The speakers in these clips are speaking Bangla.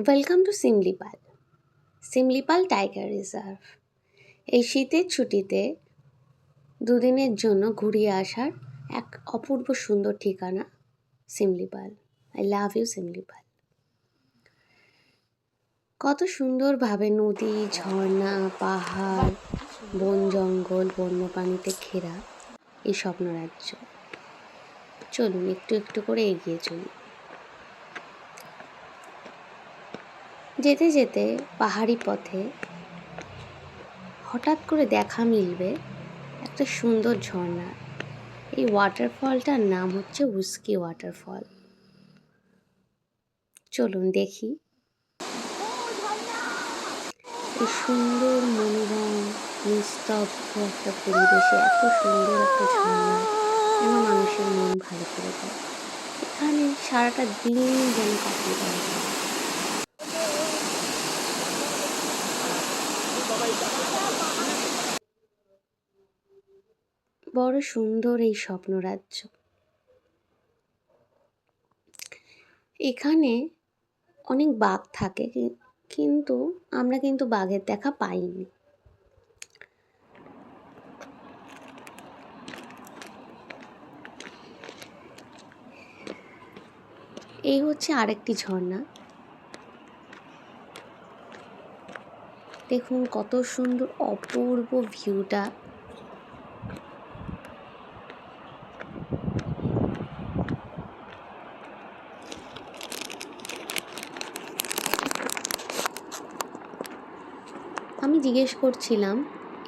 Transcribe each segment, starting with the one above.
Welcome to Similipal. Similipal tiger reserve. এই শীতের ছুটিতে দুদিনের জন্য ঘুরিয়ে আসার এক অপূর্ব সুন্দর ঠিকানা Similipal. I love you Similipal. কত সুন্দরভাবে নদী, ঝর্ণা, পাহাড়, বন জঙ্গল, বন্যপ্রাণীতে ঘেরা এই স্বপ্নরাজ্য। চলুন একটু একটু করে এগিয়ে চলি। যেতে যেতে পাহাড়ি পথে হঠাৎ করে দেখা মিলবে একটা সুন্দর ঝর্ণা। এই ওয়াটারফলটার নাম হচ্ছে উস্কি ওয়াটারফল। চলুন দেখি এই সুন্দর মনোরম নিস্তব্ধ একটা পরিবেশে এত সুন্দর একটা ঝর্ণা যেন মানুষের মন ভালো করে দেয়। এখানে সারাটা দিন যেন কাটিয়ে দেওয়া যায়। বড় সুন্দর এই স্বপ্নরাজ্য। এখানে অনেক বাঘ থাকে, কিন্তু আমরা কিন্তু বাঘের দেখা পাইনি। এই হচ্ছে আরেকটি ঝর্ণা। দেখুন কত সুন্দর অপূর্ব ভিউটা। আমি জিজ্ঞেস করছিলাম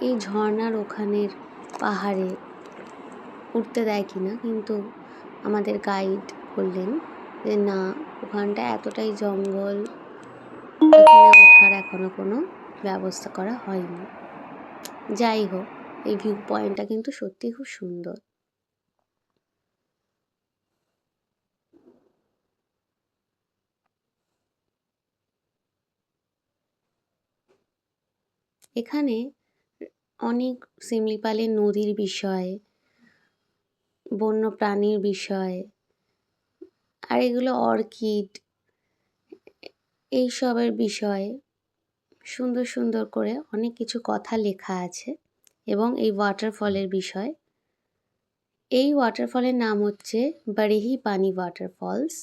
এই ঝর্ণার ওখানের পাহাড়ে উঠতে দেয় কিনা, কিন্তু আমাদের গাইড বললেন যে না, ওখানটা এতটাই জঙ্গল, এখানে ওঠার এখনো কোনো ব্যবস্থা করা হয়নি। যাই হোক, এই ভিউ পয়েন্টটা কিন্তু সত্যি খুব সুন্দর। এখানে অনেক শিমলিপালের নদীর বিষয়, বন্য প্রাণীর বিষয়, আর এগুলো অর্কিড, এইসবের বিষয়ে সুন্দর সুন্দর করে অনেক কিছু কথা লেখা আছে। এবং এই ওয়াটারফলের বিষয়, এই ওয়াটারফলের নাম হচ্ছে বড়েহি পানি ওয়াটারফলস।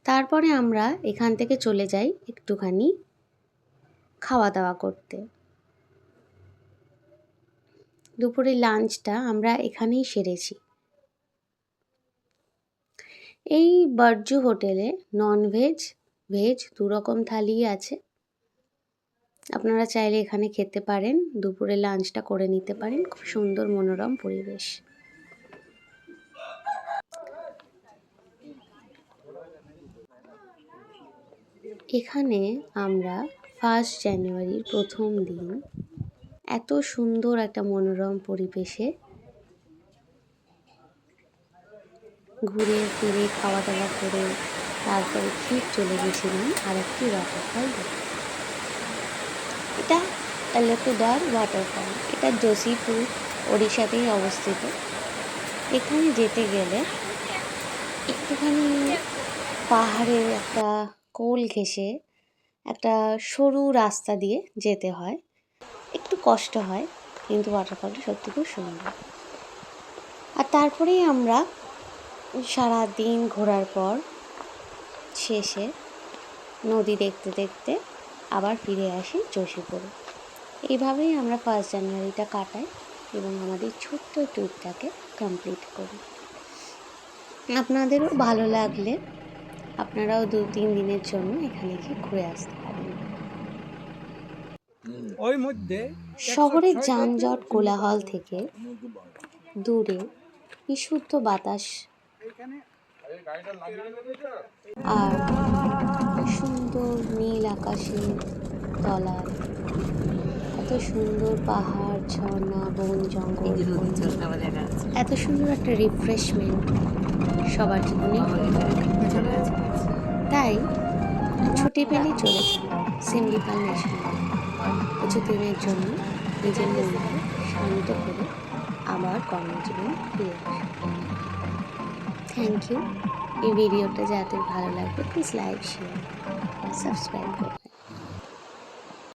তারপরে আমরা এখান থেকে চলে যাই একটুখানি খাওয়া দাওয়া করতে। দুপুরে লাঞ্চটা আমরা এখানেই সেরেছি। এই বারজু হোটেলে ননভেজ, ভেজ দুরকম থালি আছে। আপনারা চাইলে এখানে খেতে পারেন, দুপুরে লাঞ্চটা করে নিতে পারেন। খুব সুন্দর মনোরম পরিবেশ। এখানে আমরা 1 জানুয়ারির প্রথম দিন এত সুন্দর একটা মনোরম পরিবেশে ঘুরে ফিরে খাওয়া দাওয়া করে তারপরে ঠিক চলে গেছিলাম আরেকটি ওয়াটারফল দেখতে। এটা আলিপুরদুয়ার ওয়াটারফল। এটা জোশীপুর, ওড়িশাতেই অবস্থিত। এখানে যেতে গেলে একটুখানি পাহাড়ের একটা কোল ঘেঁষে একটা সরু রাস্তা দিয়ে যেতে হয়। একটু কষ্ট হয়, কিন্তু ওয়াটারফলটা সত্যি খুব সুন্দর। আর তারপরেই আমরা সারা দিন ঘোরার পর শেষে নদী দেখতে দেখতে আবার ফিরে আসি জোশীপুরে। এইভাবেই আমরা 1 জানুয়ারিটা কাটাই এবং আমাদের ছোট্ট ট্যুরটাকে কমপ্লিট করি। আপনাদেরও ভালো লাগলে আপনারাও 2-3 দিনের জন্য এখানে গিয়ে ঘুরে আসতে পারেন। শহরের যানজট কোলাহল থেকে দূরে বিশুদ্ধ বাতাস আর সুন্দর নীল আকাশের তলায় এত সুন্দর পাহাড়, ঝর্ণা, বন জঙ্গল, এত সুন্দর একটা রিফ্রেশমেন্ট সবার জীবনেই তাই ছুটি পেলেই চলে যান সিমলিপাল ন্যাশনাল। কিছুদিনের জন্য নিজের মনকে শান্ত করে আবার কর্মজীবন ফিরে আসে। Thank you. এই ভিডিওটা যাদের ভালো লাগবে প্লিজ লাইক শেয়ার সাবস্ক্রাইব করো।